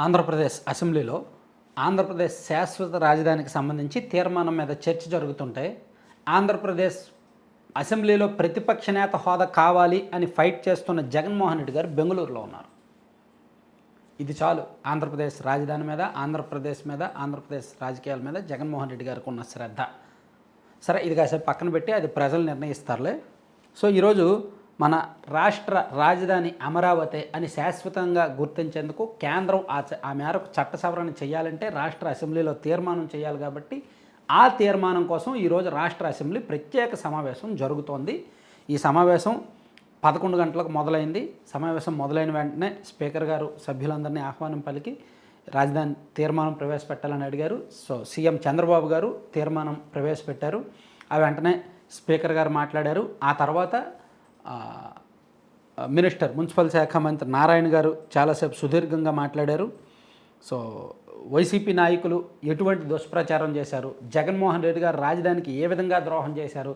ఆంధ్రప్రదేశ్ అసెంబ్లీలో ఆంధ్రప్రదేశ్ శాశ్వత రాజధానికి సంబంధించి తీర్మానం మీద చర్చ జరుగుతుంటే ఆంధ్రప్రదేశ్ అసెంబ్లీలో ప్రతిపక్ష నేత హోదా కావాలి అని ఫైట్ చేస్తున్న జగన్మోహన్ రెడ్డి గారు బెంగళూరులో ఉన్నారు. ఇది చాలు ఆంధ్రప్రదేశ్ రాజధాని మీద, ఆంధ్రప్రదేశ్ రాజకీయాల మీద జగన్మోహన్ రెడ్డి గారికి ఉన్న శ్రద్ధ. సరే, ఇది కాసేపు పక్కన పెట్టి అది ప్రజలు నిర్ణయిస్తారులే. సో ఈరోజు మన రాష్ట్ర రాజధాని అమరావతి అని శాశ్వతంగా గుర్తించేందుకు కేంద్రం ఆ మేరకు చట్ట సవరణ చేయాలంటే రాష్ట్ర అసెంబ్లీలో తీర్మానం చేయాలి. కాబట్టి ఆ తీర్మానం కోసం ఈరోజు రాష్ట్ర అసెంబ్లీ ప్రత్యేక సమావేశం జరుగుతోంది. ఈ సమావేశం 11 గంటలకు మొదలైంది. సమావేశం మొదలైన వెంటనే స్పీకర్ గారు సభ్యులందరినీ ఆహ్వానం పలికి రాజధాని తీర్మానం ప్రవేశపెట్టాలని అడిగారు. సో సీఎం చంద్రబాబు గారు తీర్మానం ప్రవేశపెట్టారు. ఆ వెంటనే స్పీకర్ గారు మాట్లాడారు. ఆ తర్వాత మున్సిపల్ శాఖ మంత్రి నారాయణ గారు చాలాసేపు సుదీర్ఘంగా మాట్లాడారు. సో వైసీపీ నాయకులు ఎటువంటి దుష్ప్రచారం చేశారు, జగన్మోహన్ రెడ్డి గారు రాజధానికి ఏ విధంగా ద్రోహం చేశారు,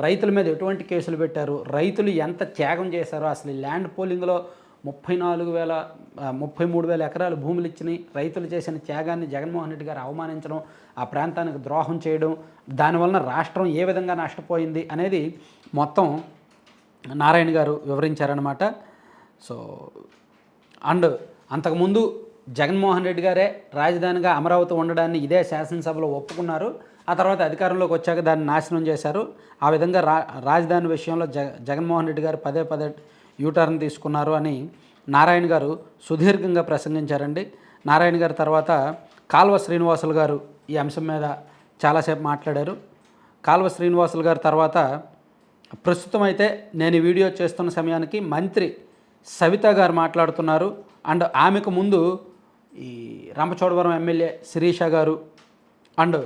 రైతుల మీద ఎటువంటి కేసులు పెట్టారు, రైతులు ఎంత త్యాగం చేశారో, అసలు ఈ ల్యాండ్ పోలింగ్లో 33,000 ఎకరాలు భూములు ఇచ్చినాయి, రైతులు చేసిన త్యాగాన్ని జగన్మోహన్ రెడ్డి గారు అవమానించడం, ఆ ప్రాంతానికి ద్రోహం చేయడం, దానివలన రాష్ట్రం ఏ విధంగా నష్టపోయింది అనేది మొత్తం నారాయణ గారు వివరించారనమాట. సో అంతకుముందు జగన్మోహన్ రెడ్డి గారే రాజధానిగా అమరావతి ఉండడాన్ని ఇదే శాసనసభలో ఒప్పుకున్నారు. ఆ తర్వాత అధికారంలోకి వచ్చాక దాన్ని నాశనం చేశారు. ఆ విధంగా రాజధాని విషయంలో జగన్మోహన్ రెడ్డి గారు పదే యూటర్న్ తీసుకున్నారు అని నారాయణ గారు సుదీర్ఘంగా ప్రసంగించారండి. నారాయణ గారు తర్వాత కాల్వ శ్రీనివాసులు గారు ఈ అంశం మీద చాలాసేపు మాట్లాడారు. కాల్వ శ్రీనివాసులు గారు తర్వాత ప్రస్తుతం అయితే నేను ఈ వీడియో చేస్తున్న సమయానికి మంత్రి సవిత గారు మాట్లాడుతున్నారు. అండ్ ఆమెకు ముందు ఈ రంపచోడవరం ఎమ్మెల్యే శిరీష గారు అండ్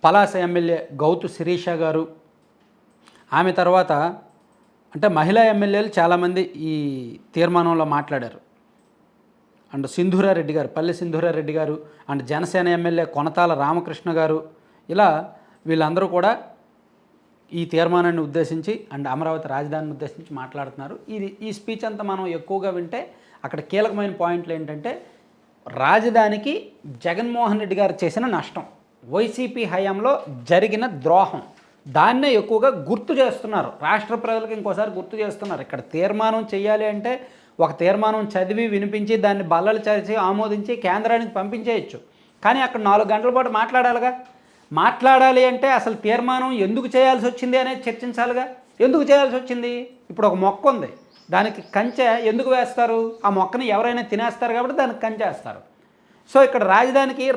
పలాస ఎమ్మెల్యే గౌతు శిరీష గారు, ఆమె తర్వాత అంటే మహిళా ఎమ్మెల్యేలు చాలామంది ఈ తీర్మానంలో మాట్లాడారు. అండ్ పల్లె సింధూరారెడ్డి గారు అండ్ జనసేన ఎమ్మెల్యే కొనతాల రామకృష్ణ గారు, ఇలా వీళ్ళందరూ కూడా ఈ తీర్మానాన్ని ఉద్దేశించి అండ్ అమరావతి రాజధానిని ఉద్దేశించి మాట్లాడుతున్నారు. ఈ స్పీచ్ అంతా మనం ఎక్కువగా వింటే అక్కడ కీలకమైన పాయింట్లు ఏంటంటే రాజధానికి జగన్మోహన్ రెడ్డి గారు చేసిన నష్టం, వైసీపీ హయాంలో జరిగిన ద్రోహం, దాన్నే ఎక్కువగా గుర్తు చేస్తున్నారు. రాష్ట్ర ప్రజలకు ఇంకోసారి గుర్తు చేస్తున్నారు. ఇక్కడ తీర్మానం చేయాలి అంటే ఒక తీర్మానం చదివి వినిపించి దాన్ని బల్లలు చరిచి ఆమోదించి కేంద్రానికి పంపించేయచ్చు. కానీ అక్కడ 4 గంటల పాటు మాట్లాడాలి అంటే అసలు తీర్మానం ఎందుకు చేయాల్సి వచ్చింది అనేది చర్చించాలిగా. ఎందుకు చేయాల్సి వచ్చింది? ఇప్పుడు ఒక మొక్క ఉంది, దానికి కంచె ఎందుకు వేస్తారు? ఆ మొక్కని ఎవరైనా తినేస్తారు కాబట్టి దానికి కంచె వేస్తారు. సో ఇక్కడ రాజధానికి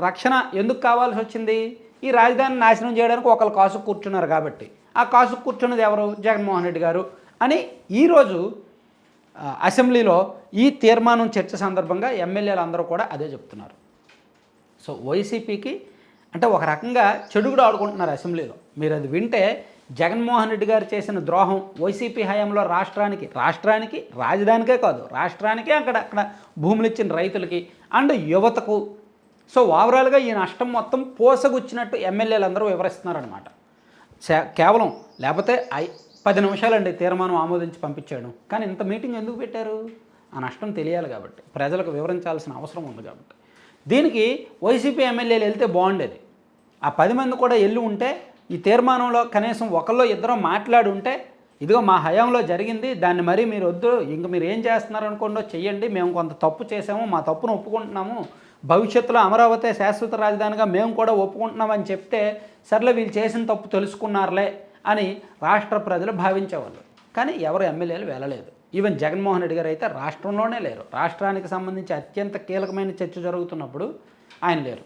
రక్షణ ఎందుకు కావాల్సి వచ్చింది? ఈ రాజధాని నాశనం చేయడానికి ఒకళ్ళు కాసు కూర్చున్నారు కాబట్టి. ఆ కాసు కూర్చున్నది ఎవరు? జగన్మోహన్ రెడ్డి గారు అని ఈరోజు అసెంబ్లీలో ఈ తీర్మానం చర్చ సందర్భంగా ఎమ్మెల్యేలు అందరూ కూడా అదే చెప్తున్నారు. సో వైసీపీకి అంటే ఒక రకంగా చెడుగుడు ఆడుకుంటున్నారు అసెంబ్లీలో. మీరు అది వింటే జగన్మోహన్ రెడ్డి గారు చేసిన ద్రోహం వైసీపీ హయాంలో రాష్ట్రానికి రాజధానికే కాదు, రాష్ట్రానికే అక్కడ భూములు ఇచ్చిన రైతులకి అండ్ యువతకు. సో ఓవరాల్గా ఈ నష్టం మొత్తం పోసగుచ్చినట్టు ఎమ్మెల్యేలు అందరూ వివరిస్తున్నారనమాట. కేవలం లేకపోతే 10 నిమిషాలండి తీర్మానం ఆమోదించి పంపించాడు. కానీ ఇంత మీటింగ్ ఎందుకు పెట్టారు? ఆ నష్టం తెలియాలి కాబట్టి, ప్రజలకు వివరించాల్సిన అవసరం ఉంది కాబట్టి. దీనికి వైసీపీ ఎమ్మెల్యేలు వెళ్తే బాగుండేది. ఆ 10 మంది కూడా వెళ్ళి ఉంటే ఈ తీర్మానంలో కనీసం ఒకళ్ళో ఇద్దరో మాట్లాడి ఉంటే, ఇదిగో మా హయాంలో జరిగింది, దాన్ని మరీ మీరు వద్దు, ఇంక మీరు ఏం చేస్తున్నారు అనుకోండో చెయ్యండి, మేము కొంత తప్పు చేసాము, మా తప్పును ఒప్పుకుంటున్నాము, భవిష్యత్తులో అమరావతి శాశ్వత రాజధానిగా మేము కూడా ఒప్పుకుంటున్నామని చెప్తే సర్లే వీళ్ళు చేసిన తప్పు తెలుసుకున్నారులే అని రాష్ట్ర ప్రజలు భావించేవాళ్ళు. కానీ ఎవరు ఎమ్మెల్యేలు వెళ్ళలేదు. ఈవెన్ జగన్మోహన్ రెడ్డి గారు అయితే రాష్ట్రంలోనే లేరు. రాష్ట్రానికి సంబంధించి అత్యంత కీలకమైన చర్చ జరుగుతున్నప్పుడు ఆయన లేరు.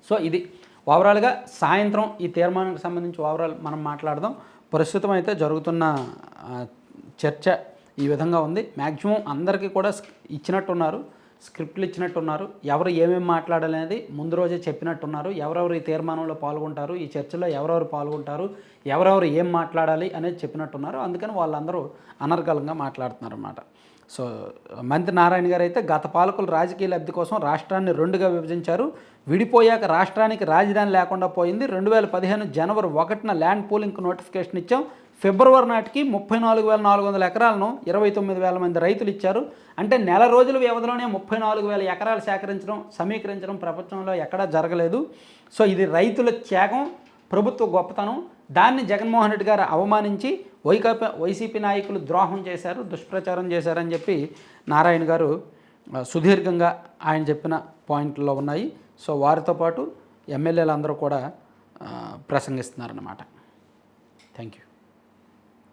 సో ఇది ఓవరాల్గా సాయంత్రం ఈ తీర్మానానికి సంబంధించి ఓవరాల్ మనం మాట్లాడదాం. ప్రస్తుతం అయితే జరుగుతున్న చర్చ ఈ విధంగా ఉంది. మ్యాక్సిమం అందరికీ కూడా ఇచ్చినట్టున్నారు, స్క్రిప్ట్లు ఇచ్చినట్టున్నారు. ఎవరు ఏమేమి మాట్లాడాలనేది ముందు రోజే చెప్పినట్టున్నారు. ఎవరెవరు ఈ తీర్మానంలో పాల్గొంటారు, ఈ చర్చలో ఎవరెవరు పాల్గొంటారు, ఎవరెవరు ఏం మాట్లాడాలి అనేది చెప్పినట్టున్నారు. అందుకని వాళ్ళందరూ అనర్గళంగా మాట్లాడుతున్నారు అన్నమాట. సో మంత్రి నారాయణ గారు అయితే గత పాలకులు రాజకీయ లబ్ధి కోసం రాష్ట్రాన్ని 2గా విభజించారు, విడిపోయాక రాష్ట్రానికి రాజధాని లేకుండా పోయింది, 2015 జనవరి 1న ల్యాండ్ పూలింగ్కు నోటిఫికేషన్ ఇచ్చాం, ఫిబ్రవరి నాటికి 34,400 ఎకరాలను 29,000 మంది రైతులు ఇచ్చారు. అంటే నెల రోజుల వ్యవధిలోనే 34,000 ఎకరాలు సమీకరించడం ప్రపంచంలో ఎక్కడా జరగలేదు. సో ఇది రైతుల త్యాగం, ప్రభుత్వ గొప్పతనం. దాన్ని జగన్మోహన్ రెడ్డి గారు అవమానించి వైసీపీ నాయకులు ద్రోహం చేశారు, దుష్ప్రచారం చేశారని చెప్పి నారాయణ గారు సుదీర్ఘంగా ఆయన చెప్పిన పాయింట్లో ఉన్నాయి. సో వారితో పాటు ఎమ్మెల్యేలు అందరూ కూడా ప్రసంగిస్తున్నారన్నమాట. Thank you.